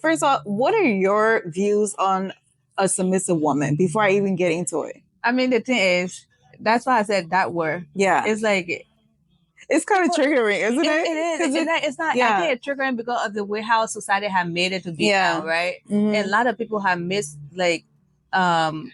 first of all, what are your views on a submissive woman before I even get into it? I mean, the thing is, that's why I said that word. Yeah. It's like, it's kind of triggering, isn't it? It is. It's not. Yeah. I think it's triggering because of the way how society have made it to be Yeah. now, right? Mhm. And a lot of people have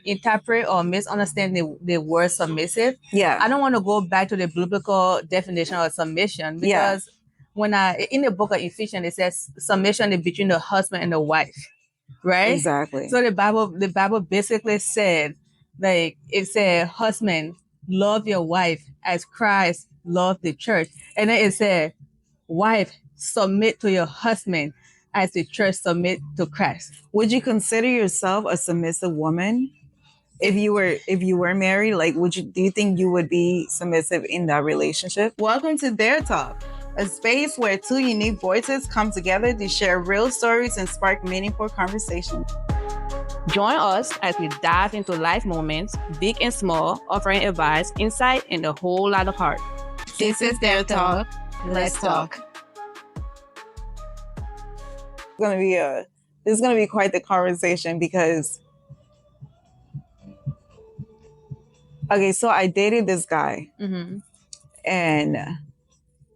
interpret or misunderstand the word submissive. Yeah. I don't want to go back to the biblical definition of submission Yeah. because when in the book of Ephesians it says submission is between the husband and the wife, right? Exactly. So the Bible basically said, like, it said, husband, love your wife as Christ loved the church. And then it said, wife, submit to your husband as the church submit to Christ. Would you consider yourself a submissive woman if you were married? Like, do you think you would be submissive in that relationship? Welcome to TheirTalk, a space where two unique voices come together to share real stories and spark meaningful conversations. Join us as we dive into life moments, big and small, offering advice, insight, and a whole lot of heart. This is TheirTalk. Let's talk. This is gonna be quite the conversation because, okay, so I dated this guy, and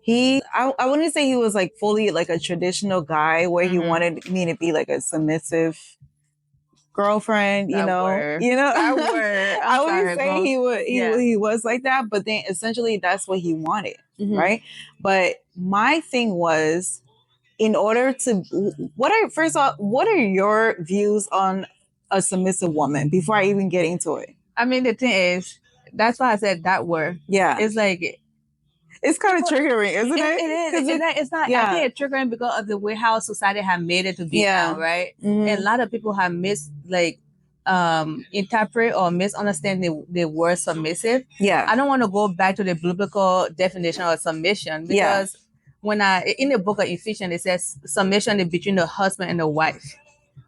I wouldn't say he was like fully like a traditional guy where he wanted me to be like a submissive girlfriend, you know. I wouldn't say he was like that, but then essentially that's what he wanted, right? But my thing was, in order to, first of all, what are your views on a submissive woman before I even get into it? I mean, the thing is, that's why I said that word. Yeah. It's like, it's kind of triggering, isn't it? It is. It's not. Yeah. I think it's triggering because of the way how society have made it to be now, right? And a lot of people have interpret or misunderstand the word submissive. Yeah. I don't want to go back to the biblical definition of submission because when in the book of Ephesians it says submission is between the husband and the wife,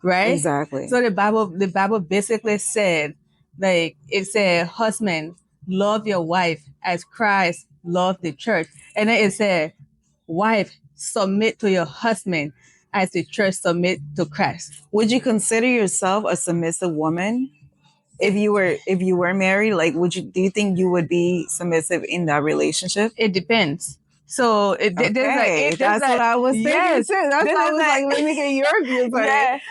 right? Exactly. So the Bible basically said, like, it said, husband, love your wife as Christ loved the church. And then it said, wife, submit to your husband as the church submit to Christ. Would you consider yourself a submissive woman if you were married? Like, do you think you would be submissive in that relationship? It depends. So that's what I was thinking too. That's why I was like, let me get your views on it.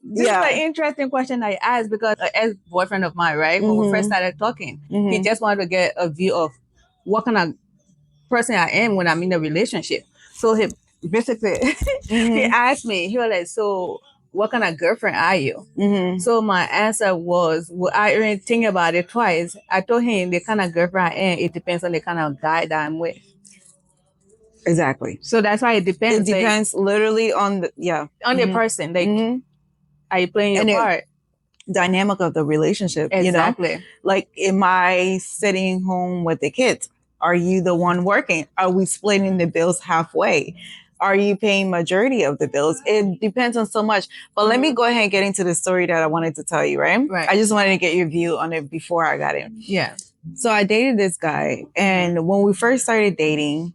This is an interesting question I asked because an ex-boyfriend of mine, right, when we first started talking, he just wanted to get a view of what kind of person I am when I'm in a relationship. So he basically he asked me, he was like, so what kind of girlfriend are you? So my answer was, well, I didn't think about it twice. I told him the kind of girlfriend I am, it depends on the kind of guy that I'm with. Exactly. So that's why it depends. It depends literally on the person. Like, are you playing your part? Dynamic of the relationship. Exactly. You know? Like, am I sitting home with the kids? Are you the one working? Are we splitting the bills halfway? Are you paying majority of the bills? It depends on so much. But let me go ahead and get into the story that I wanted to tell you, right? Right. I just wanted to get your view on it before I got in. Yeah. So I dated this guy, and when we first started dating,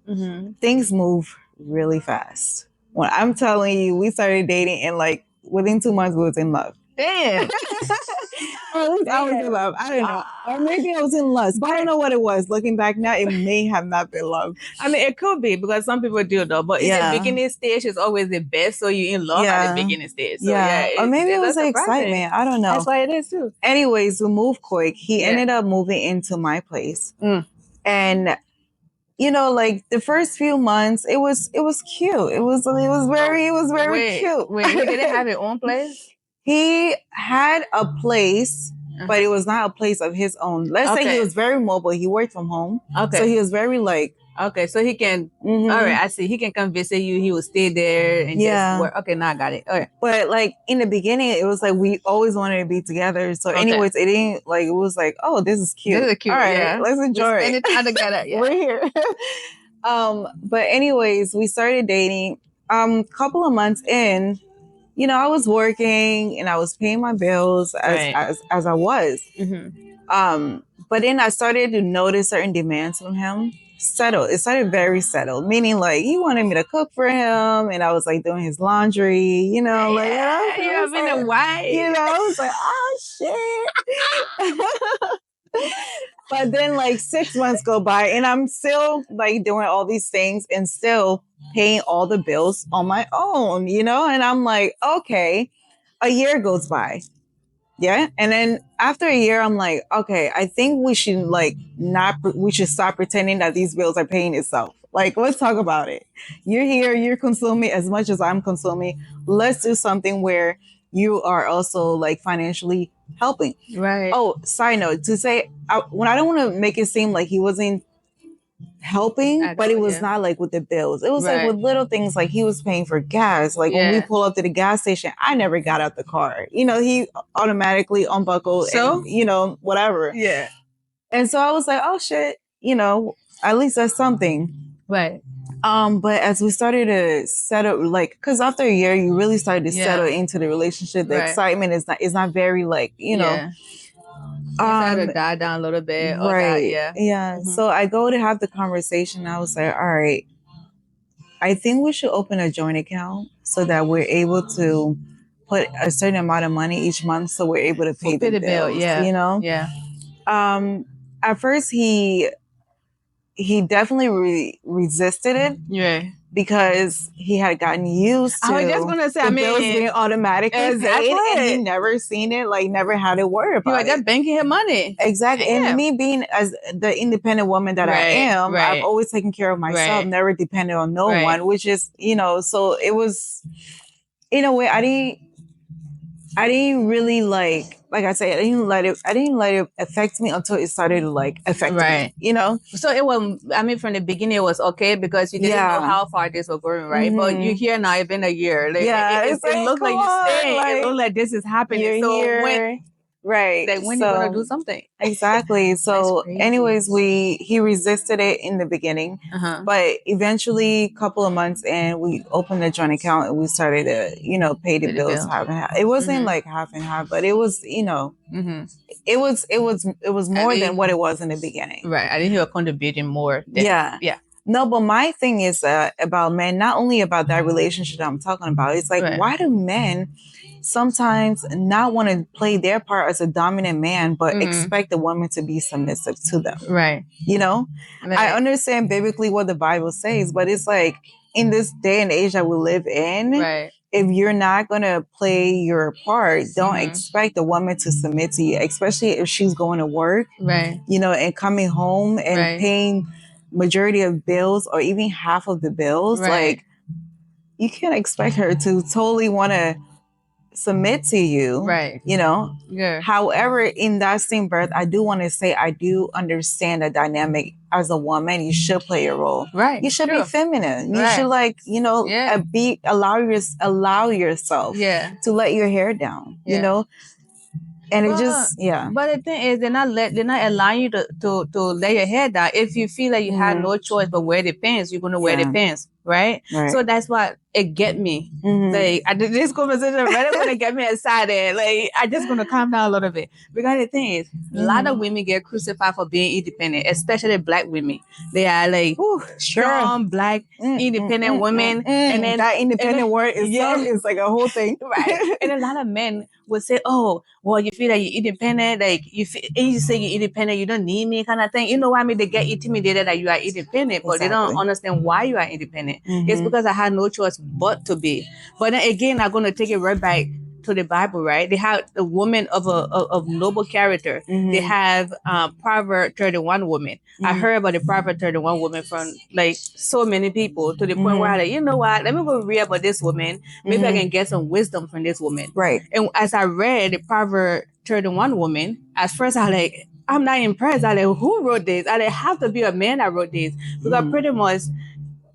things move really fast. When I'm telling you, we started dating, and like within 2 months, we was in love. Damn. Or at least I was in love. I don't know. Or maybe I was in lust. But I don't know what it was. Looking back now, it may have not been love. I mean, it could be because some people do though. But in the beginning stage is always the best. So you're in love at the beginning stage. So or maybe it was the excitement. I don't know. That's why it is too. Anyways, we moved quick. He ended up moving into my place. And you know, like the first few months, it was cute. It was very cute. Wait, he didn't have his own place? He had a place, but it was not a place of his own. Let's say he was very mobile. He worked from home. Okay. So he was very like... Okay, so he can... All right, I see. He can come visit you. He will stay there and just work. Okay, now I got it. All right. But like in the beginning, it was like we always wanted to be together. So anyways, it didn't like... It was like, oh, this is cute. This is cute, all right, let's enjoy it. Spend it time together. We're here. But anyways, we started dating. Couple of months in... You know, I was working and I was paying my bills as I was. But then I started to notice certain demands from him. settled. It started very settled, meaning like he wanted me to cook for him, and I was like doing his laundry, you know, like you have been a wife. You know, I was like, oh shit. But then like 6 months go by, and I'm still like doing all these things and still paying all the bills on my own, you know, and I'm like, okay, a year goes by. Yeah. And then after a year, I'm like, okay, I think we should we should stop pretending that these bills are paying itself. Like, let's talk about it. You're here, you're consuming as much as I'm consuming. Let's do something where you are also like financially helping. Right. Oh, side note to say, when I don't want to make it seem like he wasn't helping, but it was not like with the bills. It was like with little things, like he was paying for gas. Like when we pull up to the gas station, I never got out the car. You know, he automatically unbuckled and, you know, whatever. Yeah. And so I was like, oh shit, you know, at least that's something. Right. But as we started to settle, like, because after a year, you really started to settle into the relationship. The excitement is not very like, you know. To die down a little bit. Right. Mm-hmm. So I go to have the conversation. I was like, all right, I think we should open a joint account so that we're able to put a certain amount of money each month, so we're able to pay the bills. You know. Yeah. At first, he definitely resisted it. Yeah. Because he had gotten used to I was just gonna say, the bills being automatically paid, and he never seen it, like never had to worry about it. He was just banking his money. Exactly. Yeah. And me being as the independent woman that I am, I've always taken care of myself, never depended on no one, which is, you know, so it was, in a way, I didn't really like I said, I didn't let it affect me until it started to like affect me, you know? So it was, I mean, from the beginning, it was okay because you didn't know how far this was going, right? Mm-hmm. But you're here now, it's been a year. Like, it looks like you're staying. Like, it looks like this is happening. You're so here. Right. Like when you're gonna do something. Exactly. So anyways, he resisted it in the beginning. But eventually, a couple of months in, we opened a joint account and we started to, you know, pay the bills half and half. It wasn't like half and half, but it was, you know, it was more than what it was in the beginning. Right. I think you were contributing more. Yeah. No, but my thing is about men, not only about that relationship that I'm talking about. It's like, why do men sometimes not want to play their part as a dominant man, but expect the woman to be submissive to them? Right. You know, I understand biblically what the Bible says, but it's like in this day and age that we live in, if you're not going to play your part, don't expect the woman to submit to you, especially if she's going to work, you know, and coming home and paying majority of bills or even half of the bills. Like, you can't expect her to totally want to submit to you, you know. However, in that same breath, I do want to say I do understand the dynamic. As a woman, you should play a role. You should be feminine. You should, like, you know, allow yourself to let your hair down, you know. And it just, But the thing is, they're not allowing you to lay your hair down. If you feel like you have no choice but wear the pants, you're gonna wear the pants, right? So that's why it get me. Like, this conversation really gonna get me excited. Like, I just gonna calm down a little bit, because the thing is, a lot of women get crucified for being independent, especially Black women. They are like strong Black independent women, and then that independent word is like a whole thing, And a lot of men would say, "Oh, well, you feel like you're independent, like you say you're independent, you don't need me," kind of thing. You know what I mean? They get intimidated that you are independent, but they don't understand why you are independent. It's because I had no choice but to be. But then again, I'm gonna take it right back to the Bible, right? They have a woman of noble character. They have Proverb 31 woman. I heard about the Proverb 31 woman from like so many people, to the point where I like, you know what? Let me go read about this woman. Maybe I can get some wisdom from this woman. And as I read the Proverb 31 woman, at first I like, I'm not impressed. I like, who wrote this? I like, have to be a man that wrote this, because pretty much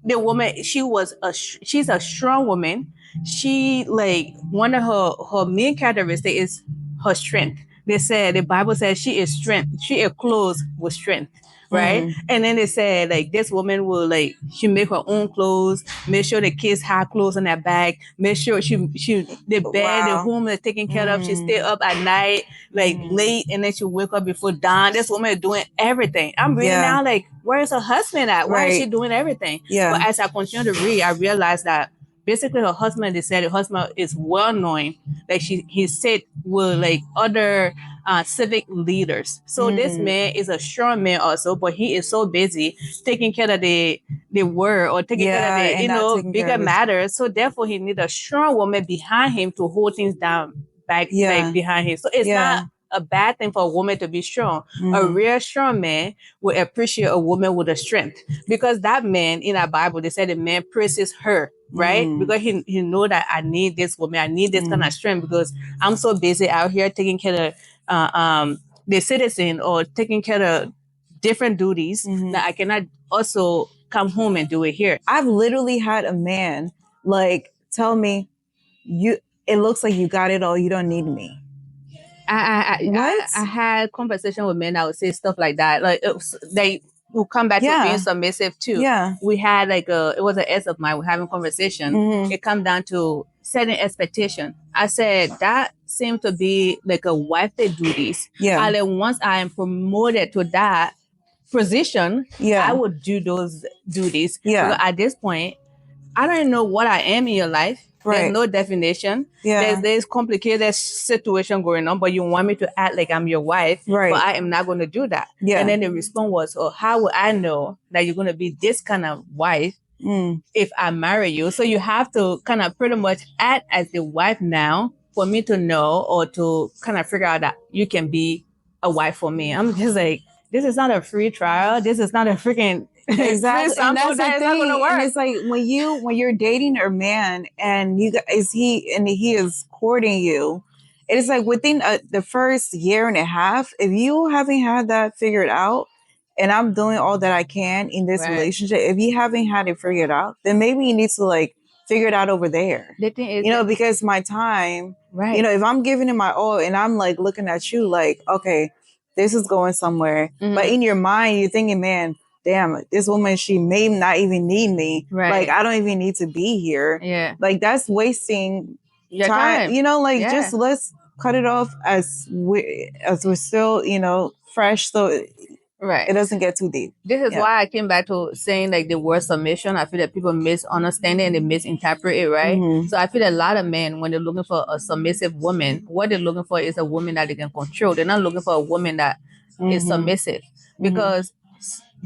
the woman, she's a strong woman. She, like, one of her main characteristics is her strength. They said, the Bible says she is strength. She is clothed with strength. right? And then they said like this woman will like she make her own clothes, make sure the kids have clothes in their bag, make sure she the bed, the home is taken care of. She stay up at night like late, and then she wake up before dawn. This woman is doing everything. I'm reading now like where is her husband at? Why is she doing everything? But as I continue to read, I realized that basically her husband, they said her husband is well known, like he said with like other civic leaders. So this man is a strong man also, but he is so busy taking care of the world or taking care of the bigger matters. So therefore he needs a strong woman behind him to hold things down back like behind him. So it's not a bad thing for a woman to be strong. A real strong man will appreciate a woman with a strength, because that man in our Bible, they said the man praises her, right? Because he know that I need this woman, I need this kind of strength, because I'm so busy out here taking care of the citizen or taking care of different duties that I cannot also come home and do it here. I've literally had a man like tell me, it looks like you got it all, you don't need me. I had conversation with men that would say stuff like that. Like they will come back to being submissive too. We had like it was an ex of mine. We're having conversation. It come down to setting expectation. I said that seemed to be like a wifely duties. And then once I am promoted to that position, I would do those duties. Because at this point, I don't know what I am in your life. There's no definition. There's complicated situation going on, but you want me to act like I'm your wife, but I am not going to do that. And then the response was, oh, how would I know that you're going to be this kind of wife if I marry you? So you have to kind of pretty much act as the wife now for me to know, or to kind of figure out that you can be a wife for me. I'm just like, this is not a free trial. This is not a freaking exactly. And that's the thing. And it's like when you're dating a man and he is courting you, it is like within the first year and a half, if you haven't had that figured out, and I'm doing all that I can in this relationship, if you haven't had it figured out, then maybe you need to like figure it out over there. The thing is, because my time, if I'm giving it my all and I'm like looking at you like, okay, this is going somewhere. But in your mind, you're thinking, man, damn, this woman, she may not even need me. Like, I don't even need to be here. Like, that's wasting time. Just let's cut it off as we're still, fresh. So it doesn't get too deep. This is why I came back to saying like the word submission. I feel that people misunderstand it and they misinterpret it, right? So I feel that a lot of men, when they're looking for a submissive woman, what they're looking for is a woman that they can control. They're not looking for a woman that is submissive, because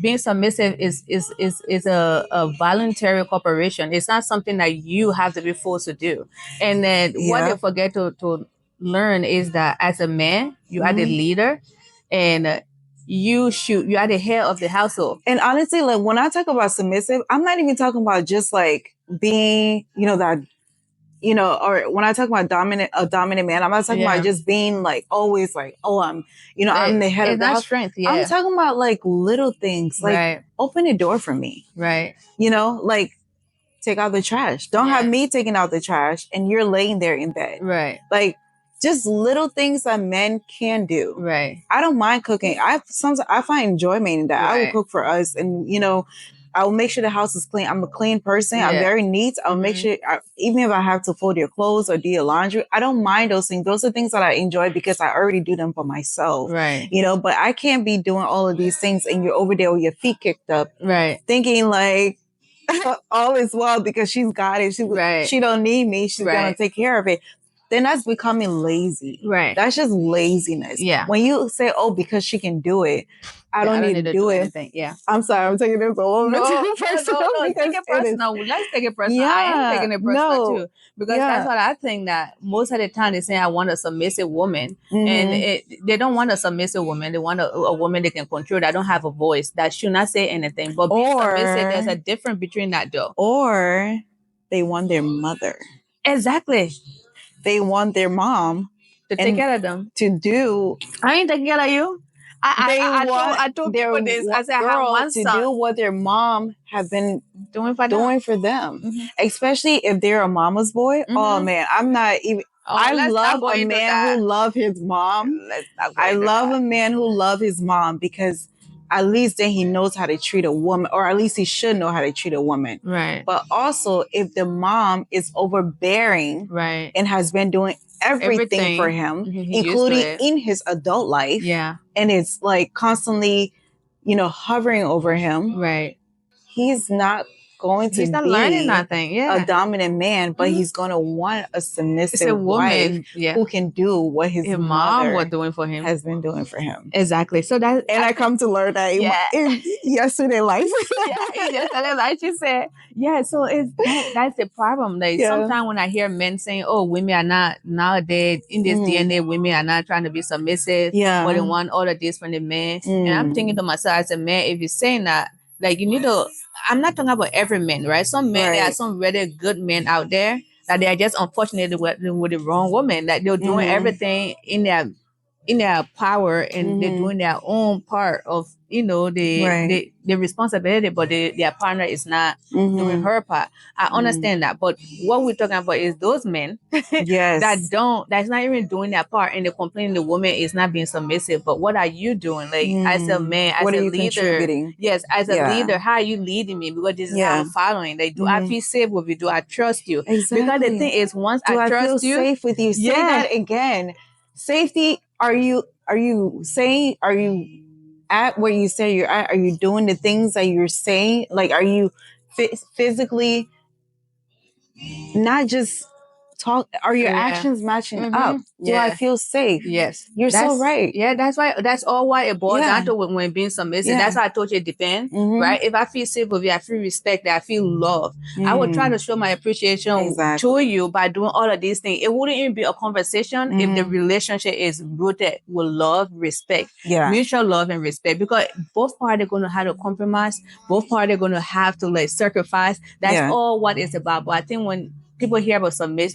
being submissive is a voluntary cooperation. It's not something that you have to be forced to do. And then what they forget to learn is that as a man, you are the leader, and you are the head of the household. And honestly, like when I talk about submissive, I'm not even talking about just like being, that, or when I talk about a dominant man, I'm not talking about just being like always like, oh, I'm the head of the house. Strength, I'm talking about like little things, like open the door for me. Like take out the trash. Don't have me taking out the trash and you're laying there in bed. Like just little things that men can do. I don't mind cooking. Sometimes I find enjoyment in that. I will cook for us, and I will make sure the house is clean. I'm a clean person. I'm very neat. I'll make sure, even if I have to fold your clothes or do your laundry, I don't mind those things. Those are things that I enjoy because I already do them for myself. But I can't be doing all of these things and you're over there with your feet kicked up, thinking like all is well because she's got it. She don't need me. She's gonna take care of it. Then that's becoming lazy. That's just laziness. When you say, oh, because she can do it, I don't need to do it. I'm sorry, I'm taking this all over personal. No, take it personal. Let's take it personal. I am taking it personal too. Because that's what I think, that most of the time they say, I want a submissive woman. And they don't want a submissive woman. They want a woman they can control, that don't have a voice, that should not say anything. But being submissive, there's a difference between that though. Or they want their mother. Exactly. They want their mom to take care of them. To do. I ain't taking care of you. I told their people this. I said, I have girl one to son. do what their mom have been doing for them. Especially if they're a mama's boy. Oh man, I'm not even. I love a man who love his mom. I love a man who love his mom, because at least then he knows how to treat a woman, or at least he should know how to treat a woman. Right. But also, if the mom is overbearing, right, and has been doing everything for him, including in his adult life, and it's like constantly, hovering over him, right, he's not going to he's not be learning nothing. a dominant man, but he's going to want a submissive wife who can do what his mom was doing for him, has been doing for him. Exactly. So that, and I come to learn that in yesterday life. Yesterday life, she said, so that's the problem. Like sometimes when I hear men saying, "Oh, women are not nowadays in this DNA, women are not trying to be submissive, but they want all of this from the man," and I'm thinking to myself as a man, if you're saying that, like you need to. I'm not talking about every man, right? Some men, there are some really good men out there that they are just unfortunately with the wrong woman. That they're doing everything in their power, and they're doing their own part of the responsibility, but their partner is not doing her part. I understand that, but what we're talking about is those men that's not even doing their part, and they're complaining the woman is not being submissive. But what are you doing, like as a man, as a leader? Yes, as a leader, how are you leading me? Because this is how I'm following. Like, do I feel safe with you? Do I trust you? Exactly. Because the thing is, once I trust you, safe with you. Say that again. Safety. Are you at where you say you're at? Are you doing the things that you're saying? Like, are you physically, not just talk? Are your actions matching up? Do I feel safe? Yes. You're so right. Yeah, that's why. That's all why it boils down to when being submissive. That's why I told you it depends, right? If I feel safe with you, I feel respect, I feel love. I would try to show my appreciation to you by doing all of these things. It wouldn't even be a conversation if the relationship is rooted with love, respect, mutual love and respect. Because both parties are going to have to compromise. Both parties are going to have to like sacrifice. That's all what it's about. But I think when people hear about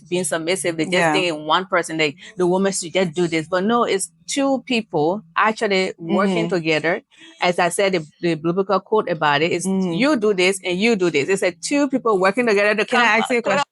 being submissive, they just think in one person, like the woman should just do this. But no, it's two people actually working together. As I said, the biblical quote about it is you do this and you do this. It's like two people working together to Can I ask you a question?